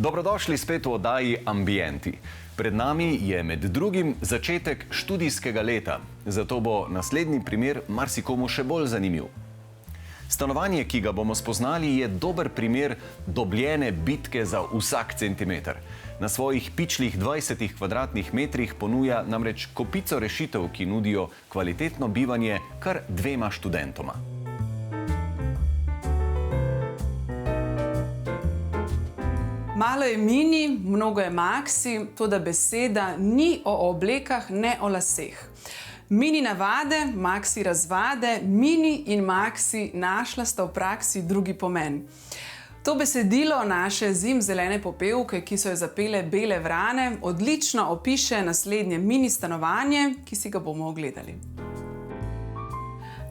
Dobrodošli spet v oddaji Ambienti. Pred nami je med drugim začetek študijskega leta, zato bo naslednji primer marsikomu še bolj zanimiv. Stanovanje, ki ga bomo spoznali, je dober primer dobljene bitke za vsak centimeter. Na svojih pičlih 20 kvadratnih metrih ponuja namreč kopico rešitev, ki nudijo kvalitetno bivanje kar 2 študentoma. Malo je mini, mnogo je maxi, toda beseda ni o oblekah, ne o laseh. Mini navade, maxi razvade, mini in maxi našla sta v praksi drugi pomen. To besedilo naše zimzelene popevke, ki so jo zapele bele vrane, odlično opiše naslednje mini stanovanje, ki si ga bomo ogledali.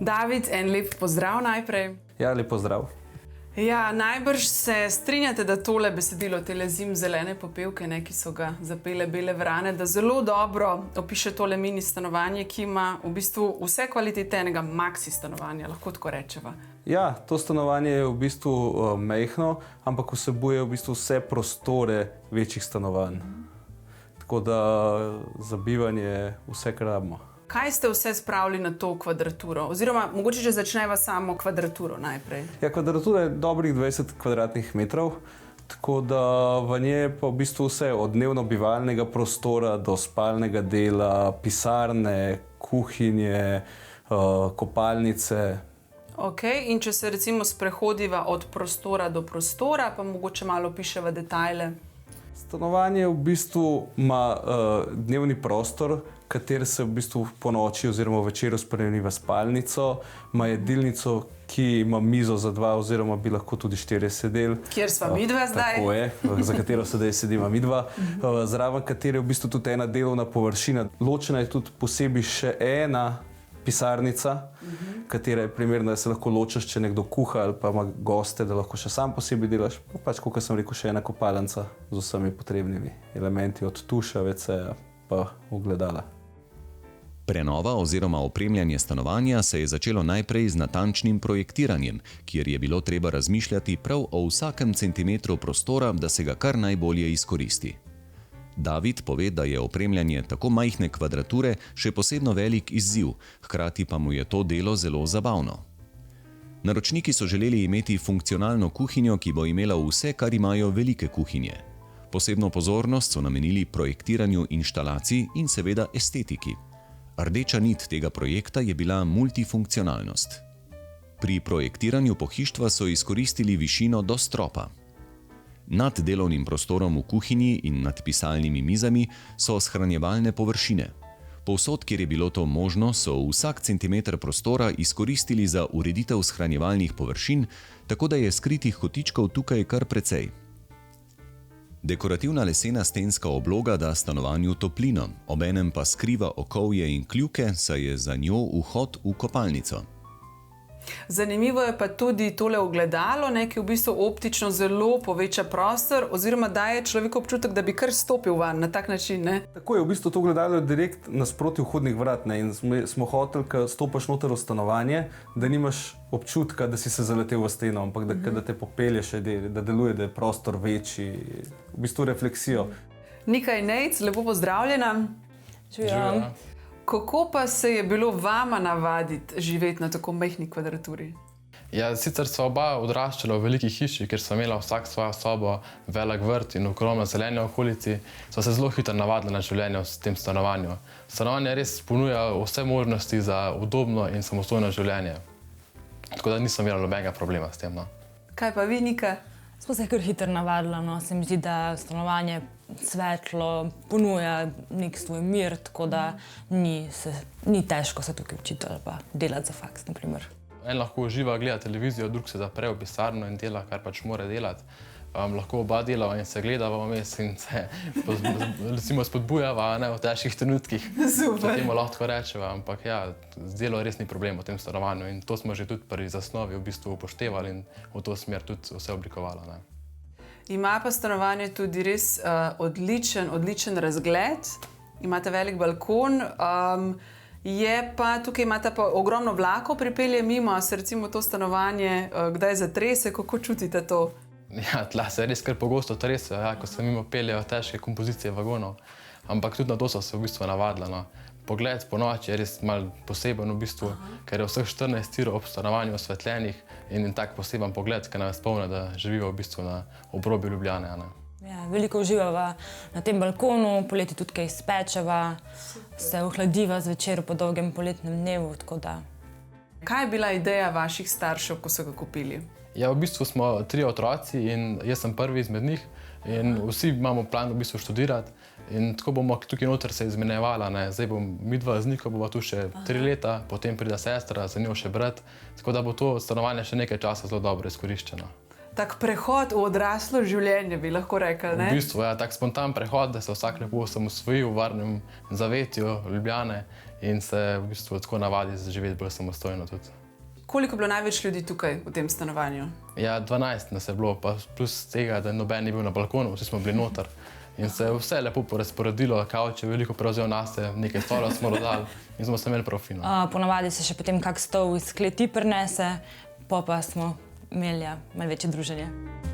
David, en lep pozdrav najprej. Ja, lep pozdrav. Ja, najbrž se strinjate, da tole besedilo, tele zimzelene popevke, ki so ga zapele bele vrane, da zelo dobro opiše tole mini stanovanje, ki ima v bistvu vse kvalitete enega maxi stanovanja, lahko tako rečeva. Ja, to stanovanje je v bistvu majhno, ampak vsebuje v bistvu vse prostore večjih stanovanj. Tako da za bivanje vse, kar rabimo. Kaj ste vse spravili na to kvadraturo? Oziroma, mogoče že začneva samo kvadraturo najprej. Ja, kvadratura je dobrih 20 kvadratnih metrov, tako da v njej je pa v bistvu vse od dnevno-bivalnega prostora do spalnega dela, pisarne, kuhinje, kopalnice. Ok, in če se recimo sprehodiva od prostora do prostora, pa mogoče malo piševa detajle. Stanovanje v bistvu ima dnevni prostor, kater se v bistvu po noči oziroma večeru spremeni v spalnico, ima jedilnico, ki ima mizo za 2 oziroma bi lahko tudi 4 sedeli. Kjer sva midva zdaj? Tako je, za katero sedaj sedima midva. Zraven katere je v bistvu tudi ena delovna površina. Ločena je tudi posebej še ena pisarnica, katera je primerna, da se lahko ločiš, če nekdo kuha ali pa ima goste, da lahko še sam posebej delaš. Pač, kot sem rekel, še ena kopalnica z vsemi potrebnimi elementi, od tuša, WC-ja pa ogledala. Prenova oziroma opremljanje stanovanja se je začelo najprej z natančnim projektiranjem, kjer je bilo treba razmišljati prav o vsakem centimetru prostora, da se ga kar najbolje izkoristi. David pove, da je opremljanje tako majhne kvadrature še posebno velik izziv, hkrati pa mu je to delo zelo zabavno. Naročniki so želeli imeti funkcionalno kuhinjo, ki bo imela vse, kar imajo velike kuhinje. Posebno pozornost so namenili projektiranju inštalacij in seveda estetiki. Rdeča nit tega projekta je bila multifunkcionalnost. Pri projektiranju pohištva so izkoristili višino do stropa. Nad delovnim prostorom v kuhinji in nad pisalnimi mizami so shranjevalne površine. Povsod, kjer je bilo to možno, so vsak centimeter prostora izkoristili za ureditev shranjevalnih površin, tako da je skritih kotičkov tukaj kar precej. Dekorativna lesena stenska obloga da stanovanju toplino, obenem pa skriva okovje in kljuke, saj je za njo vhod v kopalnico. Zanimivo je pa tudi tole ogledalo, ki v bistvu optično zelo poveča prostor oziroma daje človeku občutek, da bi kar stopil van na tak način, ne? Tako je, v bistvu to ogledalo je direkt nasproti vhodnih vrat, ne? In smo hoteli, ko stopaš noter v stanovanje, da nimaš občutka, da si se zaletel v steno, ampak da te popelješ, da deluje, da je prostor večji, v bistvu refleksijo. Nika Nejc, lepo pozdravljena. Živjo. Kako pa se je bilo vama navaditi živeti na tako majhni kvadraturi? Ja, sicer sva oba odraščala v veliki hiši, kjer sva imela vsak svojo sobo, velik vrt in ogromno zelenja v okolici, sva se zelo hitro navadila na življenje v tem stanovanju. Stanovanje res ponuja vse možnosti za udobno in samostojno življenje. Tako da nisem imela nobenega problema s tem. No. Kaj pa vi, Nika? Smo se kar hitro navadila, no. Se mi zdi, da stanovanje svetlo ponuja nek svoj mir, tako da ni težko se tukaj učiti ali pa delati za faks, na primer. En lahko uživa, gleda televizijo, drug se zapre v pisarno in dela, kar pač mora delati. Lahko oba delava in se gledava vmes in se recimo spodbujava v težkih trenutkih. Super. Temu lahko rečeva, ampak ja, delo res ni problem v tem stanovanju in to smo že tudi pri zasnovi v bistvu upoštevali in v to smer tudi vse oblikovala. Ne. Ima pa stanovanje tudi res odličen razgled, imate velik balkon, tukaj imate pa ogromno vlakov pripelje mimo, se recimo to stanovanje kdaj zatrese, kako čutite to? Ja, tla se res kar pogosto tresejo, ja, ko se mimo peljejo težke kompozicije vagonov. Ampak tudi na to so se v bistvu navadili. No. Pogled po noči je res mal poseben v bistvu, ker je vseh 14 tirov ob stanovanju osvetljenih in tak poseben pogled, ki nas spomne, da živijo v bistvu na obrobju Ljubljane. Ne. Ja, veliko uživava na tem balkonu, poleti tudi kaj spečeva, se ohladiva zvečer po dolgem poletnem dnevu, tako da. Kaj je bila ideja vaših staršev, ko so ga kupili? Ja, v bistvu smo 3 otroci in jaz sem prvi izmed njih in vsi imamo plan v bistvu študirati in tako bomo tukaj noter se izmenjevala. Ne. Zdaj bom midva z Niko, bova tu še 3 leta, potem pride sestra, za njo še brat, tako da bo to stanovanje še nekaj časa zelo dobro izkoriščeno. Tak prehod v odraslo življenje, bi lahko rekli, ne? V bistvu je tak spontan prehod, da se vsak lepo osamosvoji v varnem zavetju Ljubljane in se v bistvu tako navadi živeti bolj samostojno tudi. Koliko je bilo največ ljudi tukaj v tem stanovanju? Ja, 12 nas je bilo, pa plus tega, da noben ni bil na balkonu, vsi smo bili noter. In se je vse lepo porazporedilo, kavč je veliko prevzel nase, nekaj stolov smo dodali in smo se imeli prav fino. Ponavadi se še potem kak stol iz kleti prinese, pa smo imeli malo večje druženje.